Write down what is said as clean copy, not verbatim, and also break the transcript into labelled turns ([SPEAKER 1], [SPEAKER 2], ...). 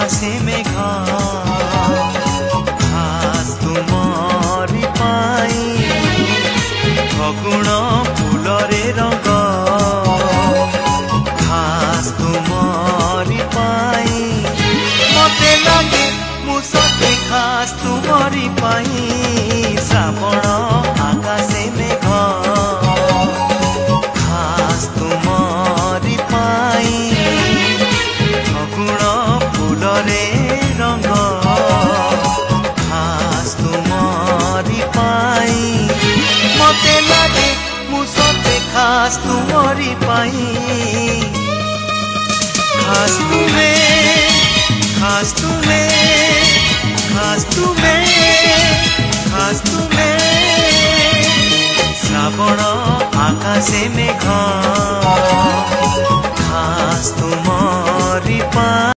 [SPEAKER 1] आकाशे मेघ खास तुमरी पाई फगुण फूलरे रंग खास तुमरी पाई मते लागे मु सते खास तुमरी पाई श्रावण आकाशे मेघ खास तुमरी पाई फगुण फूलरे रंग खास तुमरी पाई मते लागे मु सते खास तुमरी पाई खास तुमे